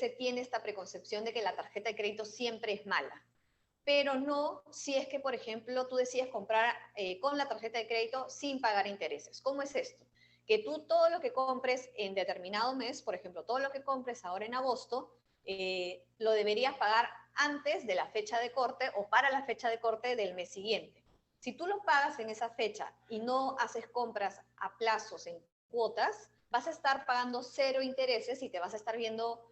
se tiene esta preconcepción de que la tarjeta de crédito siempre es mala, pero no si es que, por ejemplo, tú decides comprar con la tarjeta de crédito sin pagar intereses. ¿Cómo es esto? Que tú todo lo que compres en determinado mes, por ejemplo, todo lo que compres ahora en agosto, lo deberías pagar antes de la fecha de corte o para la fecha de corte del mes siguiente. Si tú lo pagas en esa fecha y no haces compras a plazos en cuotas, vas a estar pagando cero intereses y te vas a estar viendo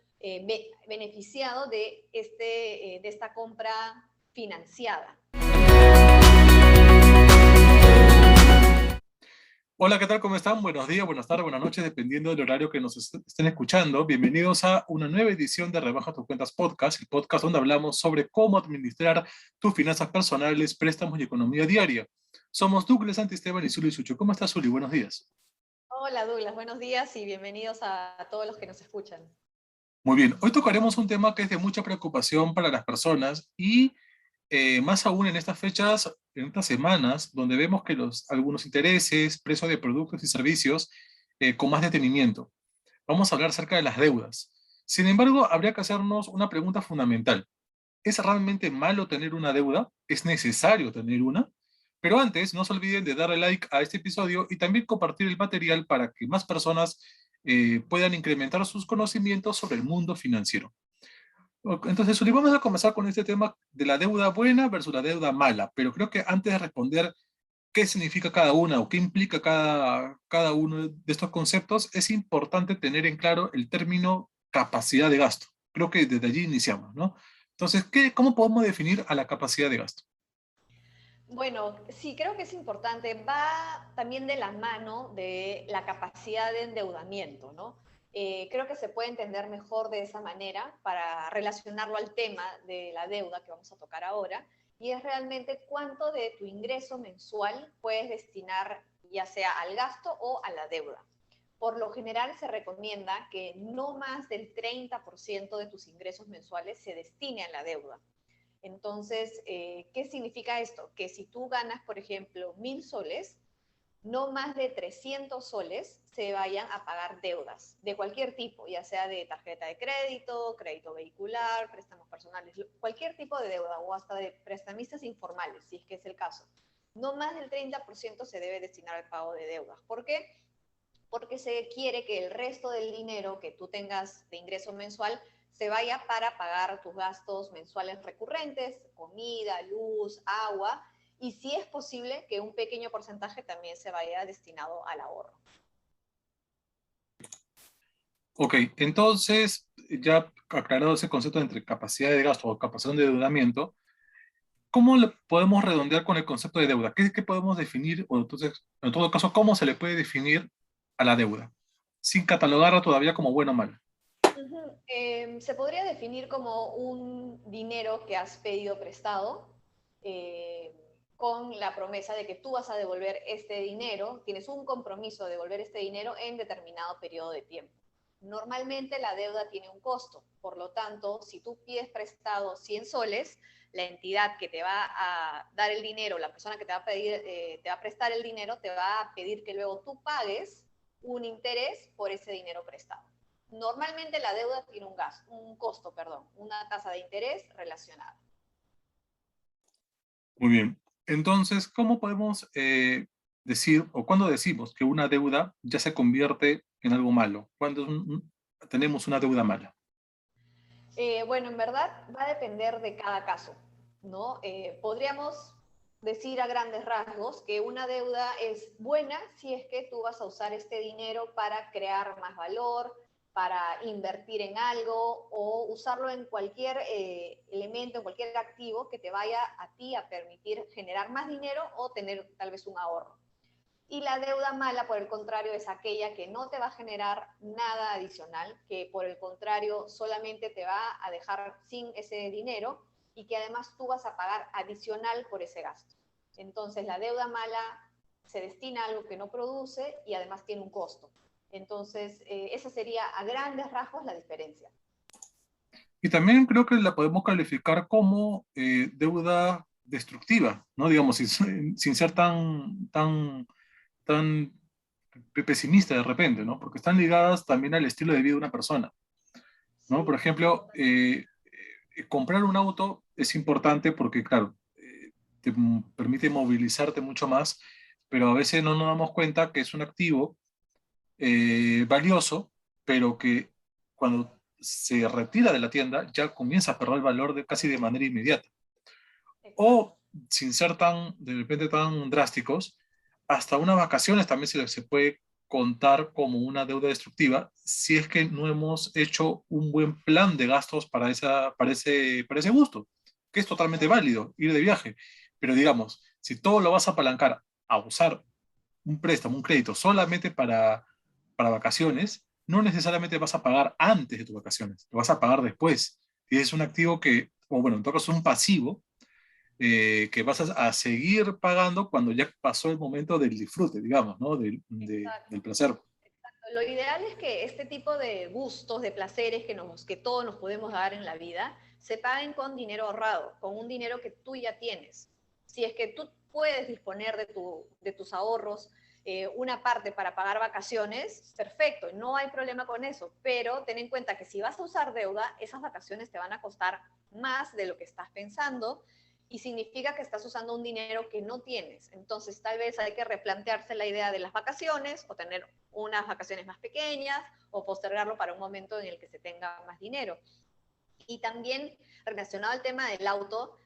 beneficiado de esta compra financiada. Hola, ¿qué tal? ¿Cómo están? Buenos días, buenas tardes, buenas noches, dependiendo del horario que nos estén escuchando. Bienvenidos a una nueva edición de Rebaja tus Cuentas Podcast, el podcast donde hablamos sobre cómo administrar tus finanzas personales, préstamos y economía diaria. Somos Douglas Santisteban y Zuli Sucho. ¿Cómo estás, Zuli? Buenos días. Hola Douglas, buenos días y bienvenidos a todos los que nos escuchan. Muy bien, hoy tocaremos un tema que es de mucha preocupación para las personas y más aún en estas fechas, en estas semanas, donde vemos que algunos intereses, precios de productos y servicios con más detenimiento. Vamos a hablar acerca de las deudas. Sin embargo, habría que hacernos una pregunta fundamental. ¿Es realmente malo tener una deuda? ¿Es necesario tener una? Pero antes, no se olviden de darle like a este episodio y también compartir el material para que más personas puedan incrementar sus conocimientos sobre el mundo financiero. Entonces, Uli, vamos a comenzar con este tema de la deuda buena versus la deuda mala, pero creo que antes de responder qué significa cada una o qué implica cada uno de estos conceptos, es importante tener en claro el término capacidad de gasto. Creo que desde allí iniciamos, ¿no? Entonces, ¿cómo podemos definir a la capacidad de gasto? Bueno, sí, creo que es importante. Va también de la mano de la capacidad de endeudamiento, ¿no? Creo que se puede entender mejor de esa manera para relacionarlo al tema de la deuda que vamos a tocar ahora, y es realmente cuánto de tu ingreso mensual puedes destinar ya sea al gasto o a la deuda. Por lo general se recomienda que no más del 30% de tus ingresos mensuales se destine a la deuda. Entonces, ¿qué significa esto? Que si tú ganas, por ejemplo, 1.000 soles, no más de 300 soles se vayan a pagar deudas de cualquier tipo, ya sea de tarjeta de crédito, crédito vehicular, préstamos personales, cualquier tipo de deuda o hasta de prestamistas informales, si es que es el caso. No más del 30% se debe destinar al pago de deudas. ¿Por qué? Porque se quiere que el resto del dinero que tú tengas de ingreso mensual se vaya para pagar tus gastos mensuales recurrentes, comida, luz, agua, y si es posible que un pequeño porcentaje también se vaya destinado al ahorro. Ok, entonces, ya aclarado ese concepto entre capacidad de gasto o capacidad de endeudamiento, ¿cómo le podemos redondear con el concepto de deuda? ¿Qué podemos definir? O entonces, en todo caso, ¿cómo se le puede definir a la deuda? Sin catalogarla todavía como buena o mala. Se podría definir como un dinero que has pedido prestado eh, con la promesa de que tú vas a devolver este dinero, tienes un compromiso de devolver este dinero en determinado periodo de tiempo. Normalmente la deuda tiene un costo, por lo tanto, si tú pides prestado 100 soles, la entidad que te va a dar el dinero, la persona que te va a pedir, te va a prestar el dinero, te va a pedir que luego tú pagues un interés por ese dinero prestado. Normalmente la deuda tiene un costo, una tasa de interés relacionada. Muy bien. Entonces, ¿cómo podemos decir o cuándo decimos que una deuda ya se convierte en algo malo? ¿Cuándo tenemos una deuda mala? Bueno, en verdad va a depender de cada caso, ¿no? Podríamos decir a grandes rasgos que una deuda es buena si es que tú vas a usar este dinero para crear más valor, para invertir en algo o usarlo en cualquier elemento, en cualquier activo que te vaya a ti a permitir generar más dinero o tener tal vez un ahorro. Y la deuda mala, por el contrario, es aquella que no te va a generar nada adicional, que por el contrario solamente te va a dejar sin ese dinero y que además tú vas a pagar adicional por ese gasto. Entonces la deuda mala se destina a algo que no produce y además tiene un costo. Entonces esa sería a grandes rasgos la diferencia. Y también creo que la podemos calificar como deuda destructiva, ¿no? Digamos, sin ser tan pesimista de repente, ¿no? Porque están ligadas también al estilo de vida de una persona. ¿no? Por Sí, ejemplo, comprar un auto es importante porque, claro, te permite movilizarte mucho más, pero a veces no nos damos cuenta que es un activo valioso, pero que cuando se retira de la tienda ya comienza a perder el valor de, casi de manera inmediata. exacto. O, sin ser tan, de repente, tan drásticos, hasta unas vacaciones también se puede contar como una deuda destructiva si es que no hemos hecho un buen plan de gastos para ese gusto, que es totalmente Claro. válido ir de viaje. Pero digamos, si todo lo vas a apalancar a usar un préstamo, un crédito solamente para vacaciones, no necesariamente vas a pagar antes de tus vacaciones, lo vas a pagar después. Y es un activo que, o bueno, en todo caso, es un pasivo que vas a seguir pagando cuando ya pasó el momento del disfrute, digamos, ¿no? Del Exacto. placer. Lo ideal es que este tipo de gustos, de placeres que todos nos podemos dar en la vida, se paguen con dinero ahorrado, con un dinero que tú ya tienes. Si es que tú puedes disponer de tus ahorros, una parte para pagar vacaciones, perfecto, no hay problema con eso, pero ten en cuenta que si vas a usar deuda, esas vacaciones te van a costar más de lo que estás pensando y significa que estás usando un dinero que no tienes. Entonces, tal vez hay que replantearse la idea de las vacaciones o tener unas vacaciones más pequeñas o postergarlo para un momento en el que se tenga más dinero. Y también relacionado al tema del auto,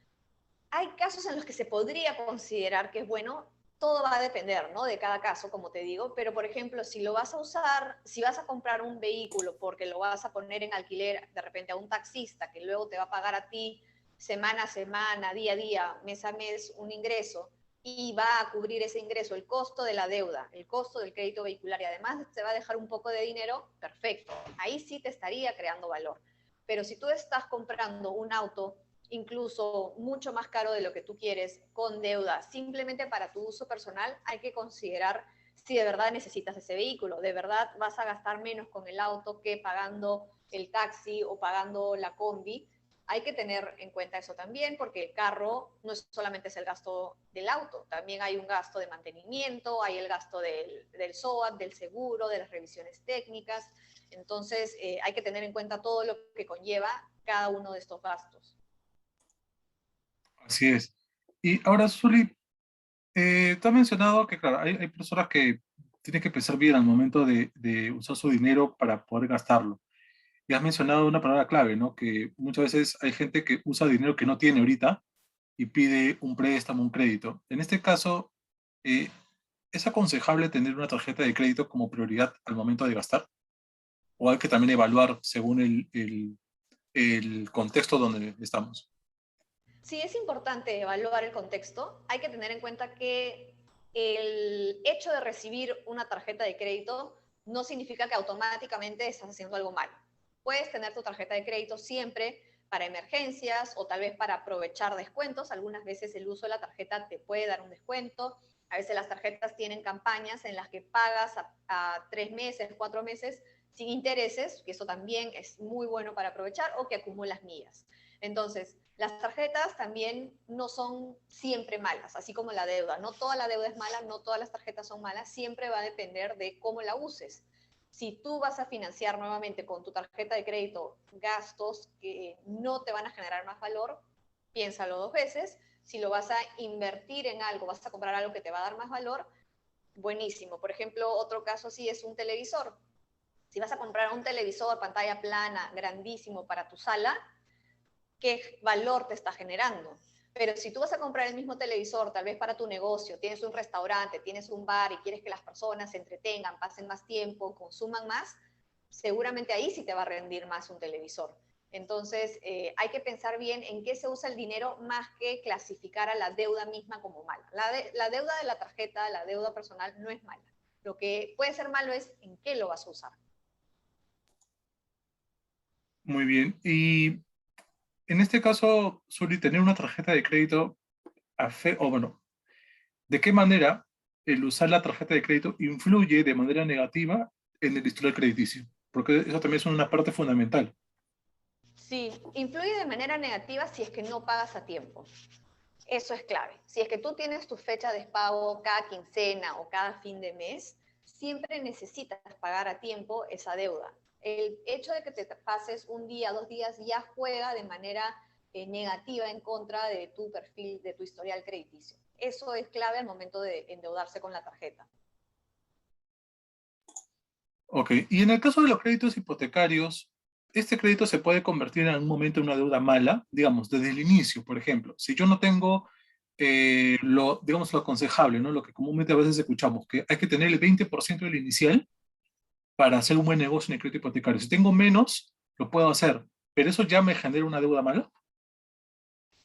hay casos en los que se podría considerar que es bueno, todo va a depender, ¿no? De cada caso, como te digo, pero por ejemplo, si lo vas a usar, si vas a comprar un vehículo porque lo vas a poner en alquiler de repente a un taxista que luego te va a pagar a ti semana a semana, día a día, mes a mes un ingreso y va a cubrir ese ingreso el costo de la deuda, el costo del crédito vehicular y además te va a dejar un poco de dinero, perfecto. Ahí sí te estaría creando valor. Pero si tú estás comprando un auto incluso mucho más caro de lo que tú quieres, con deuda, simplemente para tu uso personal, hay que considerar si de verdad necesitas ese vehículo, de verdad vas a gastar menos con el auto que pagando el taxi o pagando la combi. Hay que tener en cuenta eso también, porque el carro no es solamente es el gasto del auto, también hay un gasto de mantenimiento, hay el gasto del SOAT, del seguro, de las revisiones técnicas. Entonces, hay que tener en cuenta todo lo que conlleva cada uno de estos gastos. Así es. Y ahora, Zuli, te has mencionado que, claro, hay personas que tienen que pensar bien al momento de usar su dinero para poder gastarlo. Y has mencionado una palabra clave, ¿no? Que muchas veces hay gente que usa dinero que no tiene ahorita y pide un préstamo, un crédito. En este caso, eh, ¿es aconsejable tener una tarjeta de crédito como prioridad al momento de gastar? ¿O hay que también evaluar según el contexto donde estamos? Sí, es importante evaluar el contexto. Hay que tener en cuenta que el hecho de recibir una tarjeta de crédito no significa que automáticamente estás haciendo algo malo. Puedes tener tu tarjeta de crédito siempre para emergencias o tal vez para aprovechar descuentos. Algunas veces el uso de la tarjeta te puede dar un descuento. A veces las tarjetas tienen campañas en las que pagas a 3 meses, 4 meses sin intereses, que eso también es muy bueno para aprovechar, o que acumulas millas. Entonces, las tarjetas también no son siempre malas, así como la deuda. No toda la deuda es mala, no todas las tarjetas son malas, siempre va a depender de cómo la uses. Si tú vas a financiar nuevamente con tu tarjeta de crédito gastos que no te van a generar más valor, piénsalo 2 veces. Si lo vas a invertir en algo, vas a comprar algo que te va a dar más valor, buenísimo. Por ejemplo, otro caso así es un televisor. Si vas a comprar un televisor pantalla plana grandísimo para tu sala, qué valor te está generando. Pero si tú vas a comprar el mismo televisor, tal vez para tu negocio, tienes un restaurante, tienes un bar y quieres que las personas se entretengan, pasen más tiempo, consuman más, seguramente ahí sí te va a rendir más un televisor. Entonces, hay que pensar bien en qué se usa el dinero más que clasificar a la deuda misma como mala. La deuda de la tarjeta, la deuda personal, no es mala. Lo que puede ser malo es en qué lo vas a usar. Muy bien. Y en este caso, Zuli, tener una tarjeta de crédito, o bueno, ¿de qué manera el usar la tarjeta de crédito influye de manera negativa en el historial crediticio? Porque eso también es una parte fundamental. Sí, influye de manera negativa si es que no pagas a tiempo. Eso es clave. Si es que tú tienes tu fecha de pago cada quincena o cada fin de mes, siempre necesitas pagar a tiempo esa deuda. El hecho de que te pases un día, 2 días, ya juega de manera negativa en contra de tu perfil, de tu historial crediticio. Eso es clave al momento de endeudarse con la tarjeta. Ok, y en el caso de los créditos hipotecarios, este crédito se puede convertir en algún momento en una deuda mala, digamos, desde el inicio, por ejemplo. Si yo no tengo digamos, lo aconsejable, ¿no? Lo que comúnmente a veces escuchamos, que hay que tener el 20% del inicial para hacer un buen negocio en el crédito hipotecario. Si tengo menos, lo puedo hacer, pero eso ya me genera una deuda mala.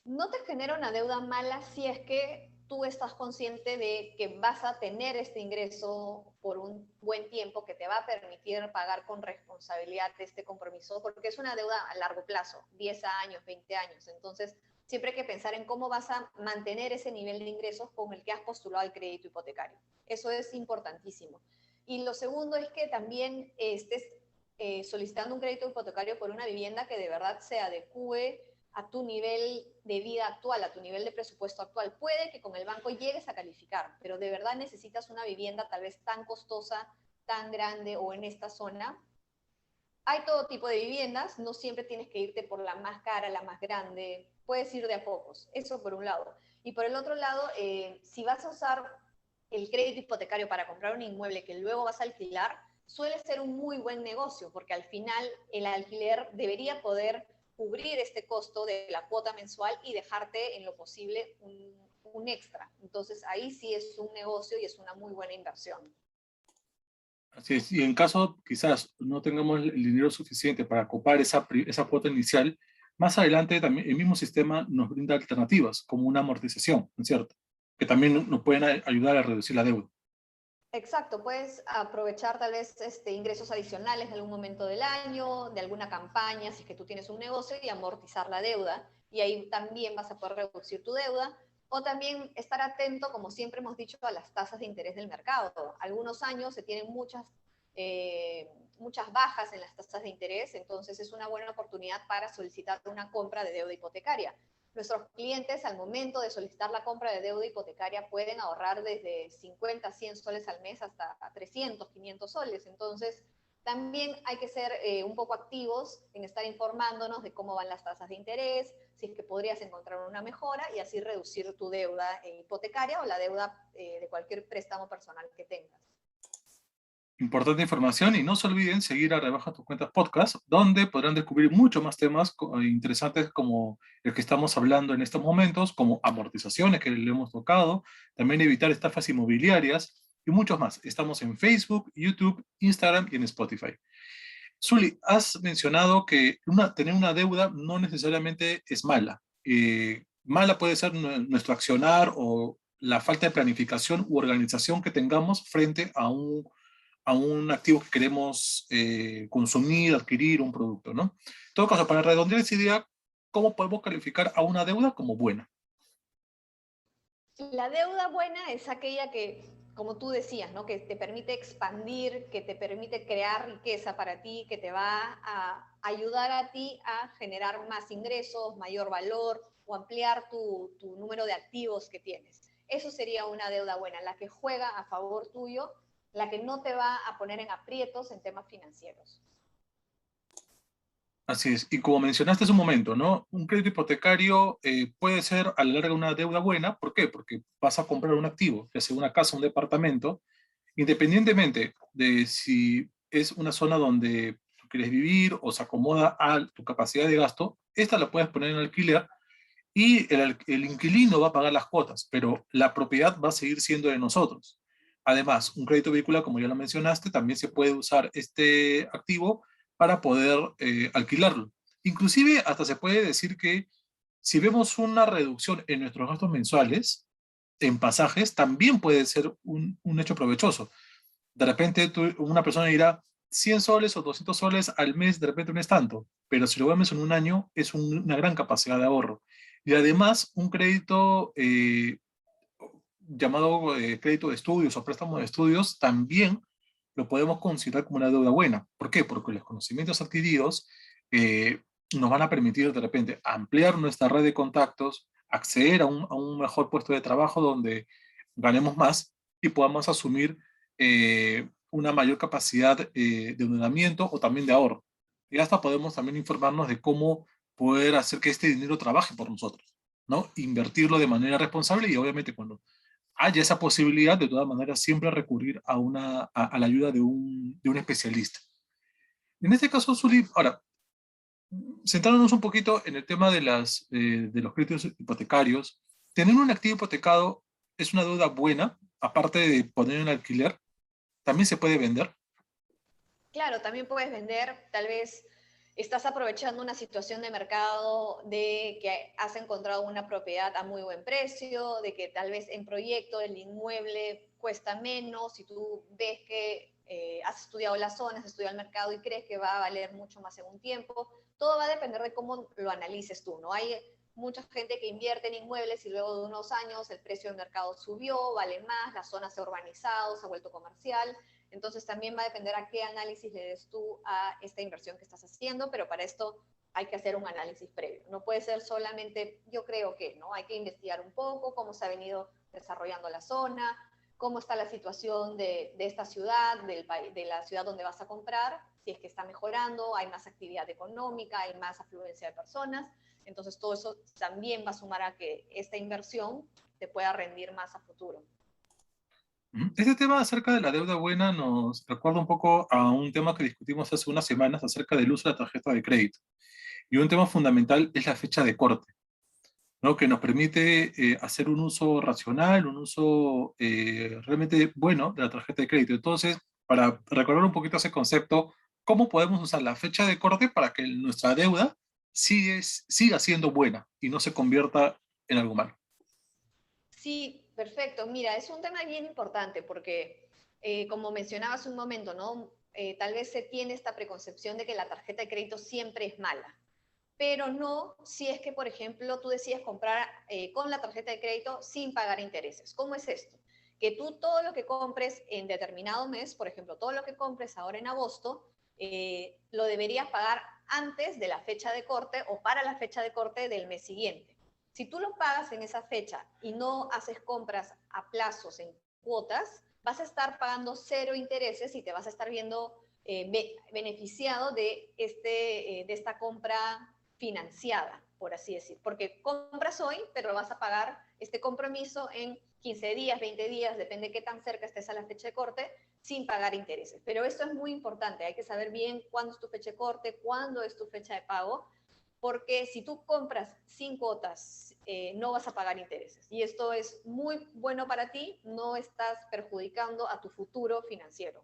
No te genera una deuda mala si es que tú estás consciente de que vas a tener este ingreso por un buen tiempo que te va a permitir pagar con responsabilidad este compromiso, porque es una deuda a largo plazo, 10 años, 20 años. Entonces, siempre hay que pensar en cómo vas a mantener ese nivel de ingresos con el que has postulado el crédito hipotecario. Eso es importantísimo. Y lo segundo es que también estés solicitando un crédito hipotecario por una vivienda que de verdad se adecue a tu nivel de vida actual, a tu nivel de presupuesto actual. Puede que con el banco llegues a calificar, pero de verdad necesitas una vivienda tal vez tan costosa, tan grande o en esta zona. Hay todo tipo de viviendas, no siempre tienes que irte por la más cara, la más grande, puedes ir de a pocos, eso por un lado. Y por el otro lado, si vas a usar el crédito hipotecario para comprar un inmueble que luego vas a alquilar, suele ser un muy buen negocio, porque al final el alquiler debería poder cubrir este costo de la cuota mensual y dejarte en lo posible un extra. Entonces ahí sí es un negocio y es una muy buena inversión. Así es, y en caso quizás no tengamos el dinero suficiente para copar esa cuota inicial, más adelante también el mismo sistema nos brinda alternativas, como una amortización, ¿no es cierto? Que también nos pueden ayudar a reducir la deuda. Exacto, puedes aprovechar tal vez ingresos adicionales de algún momento del año, de alguna campaña, si es que tú tienes un negocio, y amortizar la deuda. Y ahí también vas a poder reducir tu deuda. O también estar atento, como siempre hemos dicho, a las tasas de interés del mercado. Algunos años se tienen muchas bajas en las tasas de interés, entonces es una buena oportunidad para solicitar una compra de deuda hipotecaria. Nuestros clientes al momento de solicitar la compra de deuda hipotecaria pueden ahorrar desde 50, 100 soles al mes hasta 300, 500 soles. Entonces, también hay que ser un poco activos en estar informándonos de cómo van las tasas de interés, si es que podrías encontrar una mejora y así reducir tu deuda hipotecaria o la deuda de cualquier préstamo personal que tengas. Importante información y no se olviden seguir a Rebaja tus Cuentas Podcast, donde podrán descubrir mucho más temas interesantes como el que estamos hablando en estos momentos, como amortizaciones que le hemos tocado, también evitar estafas inmobiliarias y muchos más. Estamos en Facebook, YouTube, Instagram y en Spotify. Zuli, has mencionado que tener una deuda no necesariamente es mala. Mala puede ser nuestro accionar o la falta de planificación u organización que tengamos frente a un activo que queremos consumir, adquirir, un producto, ¿no? En todo caso, para redondear esa idea, ¿cómo podemos calificar a una deuda como buena? La deuda buena es aquella que, como tú decías, ¿no? Que te permite expandir, que te permite crear riqueza para ti, que te va a ayudar a ti a generar más ingresos, mayor valor o ampliar tu número de activos que tienes. Eso sería una deuda buena, la que juega a favor tuyo, la que no te va a poner en aprietos en temas financieros. Así es. Y como mencionaste hace un momento, ¿no? Un crédito hipotecario puede ser a la larga una deuda buena. ¿Por qué? Porque vas a comprar un activo, ya sea una casa, un departamento, independientemente de si es una zona donde tú quieres vivir o se acomoda a tu capacidad de gasto, esta la puedes poner en alquiler y el inquilino va a pagar las cuotas, pero la propiedad va a seguir siendo de nosotros. Además, un crédito vehicular, como ya lo mencionaste, también se puede usar este activo para poder alquilarlo. Inclusive, hasta se puede decir que si vemos una reducción en nuestros gastos mensuales, en pasajes, también puede ser un hecho provechoso. De repente una persona dirá 100 soles o 200 soles al mes, de repente no es tanto, pero si lo vemos en un año es una gran capacidad de ahorro. Y además un crédito llamado crédito de estudios o préstamo de estudios también lo podemos considerar como una deuda buena. ¿Por qué? Porque los conocimientos adquiridos nos van a permitir de repente ampliar nuestra red de contactos, acceder a un mejor puesto de trabajo donde ganemos más y podamos asumir una mayor capacidad de endeudamiento o también de ahorro. Y hasta podemos también informarnos de cómo poder hacer que este dinero trabaje por nosotros, ¿no? Invertirlo de manera responsable y obviamente cuando haya esa posibilidad, de todas maneras, siempre recurrir a la ayuda de un especialista. En este caso, Zuli, ahora, centrándonos un poquito en el tema de los créditos hipotecarios, tener un activo hipotecado es una deuda buena, aparte de poner en alquiler, también se puede vender. Claro, también puedes vender, tal vez estás aprovechando una situación de mercado de que has encontrado una propiedad a muy buen precio, de que tal vez en proyecto el inmueble cuesta menos y tú ves que has estudiado la zona, has estudiado el mercado y crees que va a valer mucho más en un tiempo. Todo va a depender de cómo lo analices tú, ¿no? Hay mucha gente que invierte en inmuebles y luego de unos años el precio del mercado subió, vale más, la zona se ha urbanizado, se ha vuelto comercial. Entonces también va a depender a qué análisis le des tú a esta inversión que estás haciendo, pero para esto hay que hacer un análisis previo. No puede ser solamente, yo creo que, ¿no? Hay que investigar un poco cómo se ha venido desarrollando la zona, cómo está la situación de esta ciudad, de la ciudad donde vas a comprar, si es que está mejorando, hay más actividad económica, hay más afluencia de personas. Entonces todo eso también va a sumar a que esta inversión te pueda rendir más a futuro. Este tema acerca de la deuda buena nos recuerda un poco a un tema que discutimos hace unas semanas acerca del uso de la tarjeta de crédito. Y un tema fundamental es la fecha de corte, ¿no? Que nos permite hacer un uso racional, un uso realmente bueno de la tarjeta de crédito. Entonces, para recordar un poquito ese concepto, ¿cómo podemos usar la fecha de corte para que nuestra deuda siga siendo buena y no se convierta en algo malo? Sí, perfecto. Mira, es un tema bien importante porque, como mencionabas un momento, ¿no? Tal vez se tiene esta preconcepción de que la tarjeta de crédito siempre es mala, pero no si es que, por ejemplo, tú decides comprar con la tarjeta de crédito sin pagar intereses. ¿Cómo es esto? Que tú todo lo que compres en determinado mes, por ejemplo, todo lo que compres ahora en agosto, lo deberías pagar antes de la fecha de corte o para la fecha de corte del mes siguiente. Si tú lo pagas en esa fecha y no haces compras a plazos en cuotas, vas a estar pagando cero intereses y te vas a estar viendo beneficiado de esta compra financiada, por así decir. Porque compras hoy, pero vas a pagar este compromiso en 15 días, 20 días, depende de qué tan cerca estés a la fecha de corte, sin pagar intereses. Pero esto es muy importante, hay que saber bien cuándo es tu fecha de corte, cuándo es tu fecha de pago, porque si tú compras sin cuotas, no vas a pagar intereses. Y esto es muy bueno para ti, no estás perjudicando a tu futuro financiero.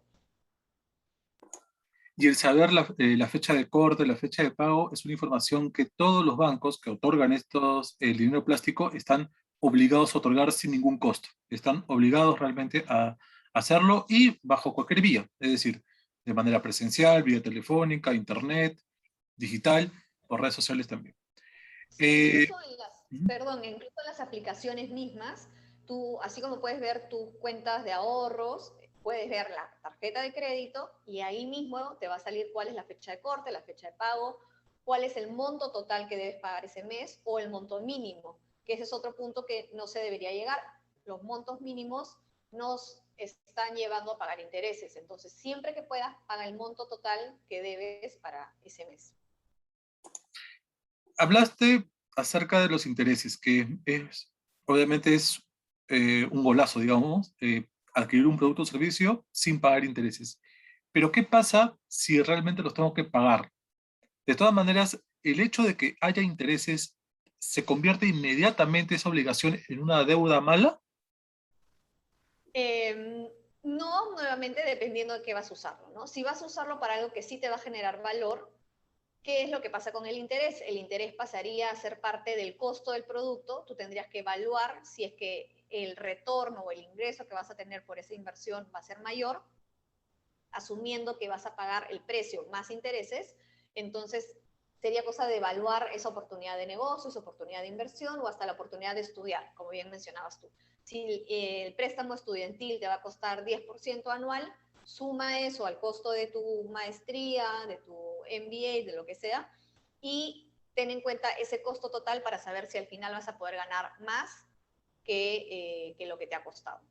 Y el saber la fecha de corte, la fecha de pago, es una información que todos los bancos que otorgan el dinero plástico están obligados a otorgar sin ningún costo. Están obligados realmente a hacerlo y bajo cualquier vía, es decir, de manera presencial, vía telefónica, internet, digital, por redes sociales también. Sí, Eh, incluso perdón, incluso en las aplicaciones mismas, tú, así como puedes ver tus cuentas de ahorros, puedes ver la tarjeta de crédito y ahí mismo te va a salir cuál es la fecha de corte, la fecha de pago, cuál es el monto total que debes pagar ese mes o el monto mínimo, que ese es otro punto que no se debería llegar. Los montos mínimos nos están llevando a pagar intereses, entonces siempre que puedas, paga el monto total que debes para ese mes. Hablaste acerca de los intereses, que obviamente es un golazo, digamos, adquirir un producto o servicio sin pagar intereses. Pero ¿qué pasa si realmente los tengo que pagar? De todas maneras, el hecho de que haya intereses se convierte inmediatamente esa obligación en una deuda mala. No, nuevamente dependiendo de qué vas a usarlo, ¿no? Si vas a usarlo para algo que sí te va a generar valor, ¿qué es lo que pasa con el interés? El interés pasaría a ser parte del costo del producto, tú tendrías que evaluar si es que el retorno o el ingreso que vas a tener por esa inversión va a ser mayor, asumiendo que vas a pagar el precio más intereses, entonces sería cosa de evaluar esa oportunidad de negocio, esa oportunidad de inversión o hasta la oportunidad de estudiar, como bien mencionabas tú. Si el préstamo estudiantil te va a costar 10% anual, suma eso al costo de tu maestría, de tu MBA, de lo que sea, y ten en cuenta ese costo total para saber si al final vas a poder ganar más que lo que te ha costado.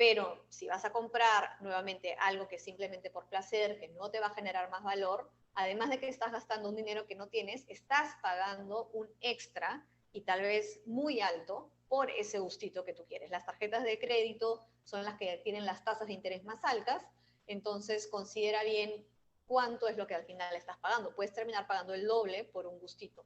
Pero si vas a comprar nuevamente algo que simplemente por placer, que no te va a generar más valor, además de que estás gastando un dinero que no tienes, estás pagando un extra y tal vez muy alto por ese gustito que tú quieres. Las tarjetas de crédito son las que tienen las tasas de interés más altas, entonces considera bien cuánto es lo que al final estás pagando. Puedes terminar pagando el doble por un gustito.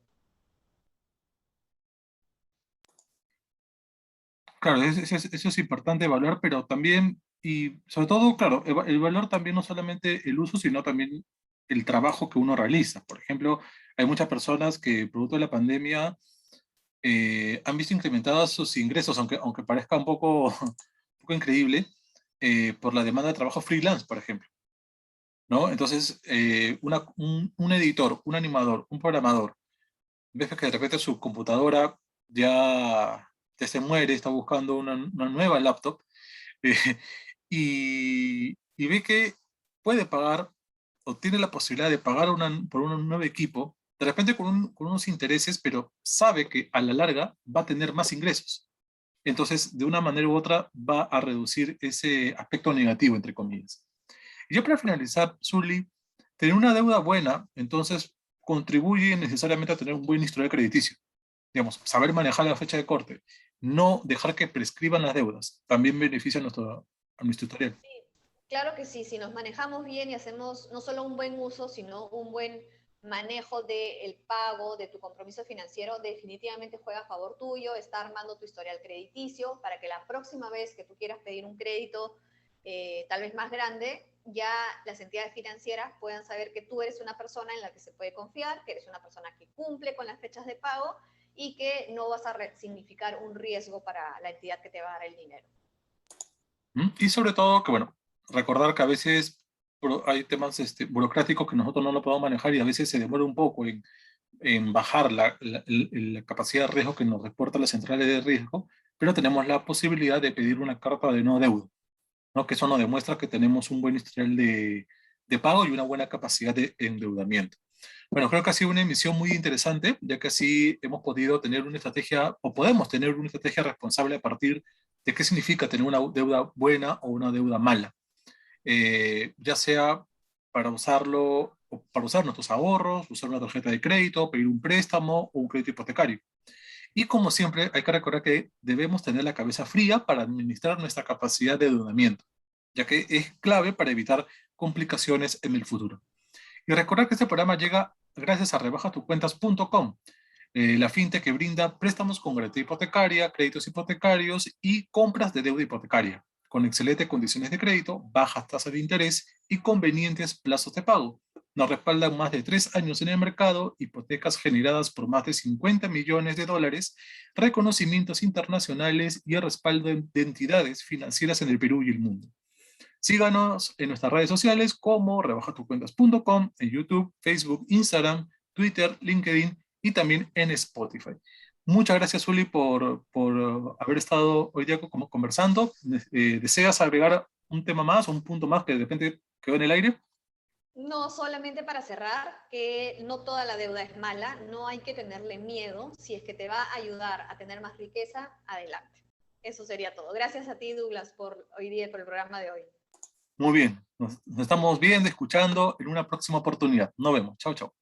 Claro, eso es importante evaluar, pero también, y sobre todo, claro, el valor también no solamente el uso, sino también el trabajo que uno realiza. Por ejemplo, hay muchas personas que, producto de la pandemia, han visto incrementados sus ingresos, aunque parezca un poco increíble, por la demanda de trabajo freelance, por ejemplo, ¿no? Entonces, un editor, un animador, un programador, ves que de repente su computadora ya se muere, está buscando una nueva laptop, eh, y ve que puede pagar o tiene la posibilidad de pagar por un nuevo equipo, de repente con unos intereses, pero sabe que a la larga va a tener más ingresos. Entonces, de una manera u otra, va a reducir ese aspecto negativo, entre comillas. Y ya para finalizar, Zully, tener una deuda buena, entonces, contribuye necesariamente a tener un buen historial crediticio. Digamos, saber manejar la fecha de corte, no dejar que prescriban las deudas, también beneficia a nuestro historial. Sí, claro que sí, si nos manejamos bien y hacemos no solo un buen uso, sino un buen manejo del pago, de tu compromiso financiero, definitivamente juega a favor tuyo, está armando tu historial crediticio para que la próxima vez que tú quieras pedir un crédito tal vez más grande, ya las entidades financieras puedan saber que tú eres una persona en la que se puede confiar, que eres una persona que cumple con las fechas de pago y que no vas a significar un riesgo para la entidad que te va a dar el dinero. ¿Mm? Y sobre todo que, bueno, recordar que a veces hay temas burocráticos que nosotros no lo podemos manejar y a veces se demora un poco en bajar la capacidad de riesgo que nos reporta las centrales de riesgo, pero tenemos la posibilidad de pedir una carta de no deuda, ¿no? Que eso nos demuestra que tenemos un buen historial de pago y una buena capacidad de endeudamiento. Bueno, creo que ha sido una emisión muy interesante, ya que así hemos podido tener una estrategia, o podemos tener una estrategia responsable a partir de qué significa tener una deuda buena o una deuda mala, ya sea para usarlo, o para usar nuestros ahorros, usar una tarjeta de crédito, pedir un préstamo o un crédito hipotecario. Y como siempre, hay que recordar que debemos tener la cabeza fría para administrar nuestra capacidad de endeudamiento, ya que es clave para evitar complicaciones en el futuro. Y recordar que este programa llega gracias a rebajatucuentas.com, la fintech que brinda préstamos con garantía hipotecaria, créditos hipotecarios y compras de deuda hipotecaria, con excelentes condiciones de crédito, bajas tasas de interés y convenientes plazos de pago. Nos respaldan más de 3 años en el mercado, hipotecas generadas por más de 50 millones de dólares, reconocimientos internacionales y el respaldo de entidades financieras en el Perú y el mundo. Síganos en nuestras redes sociales como rebajatucuentas.com, en YouTube, Facebook, Instagram, Twitter, LinkedIn y también en Spotify. Muchas gracias, Uli, por haber estado hoy día como conversando. ¿Deseas agregar un tema más o un punto más que de repente quedó en el aire? No, solamente para cerrar, que no toda la deuda es mala, no hay que tenerle miedo, si es que te va a ayudar a tener más riqueza, adelante. Eso sería todo. Gracias a ti, Douglas, por hoy día, por el programa de hoy. Muy bien, nos estamos viendo, escuchando en una próxima oportunidad. Nos vemos. Chao, chao.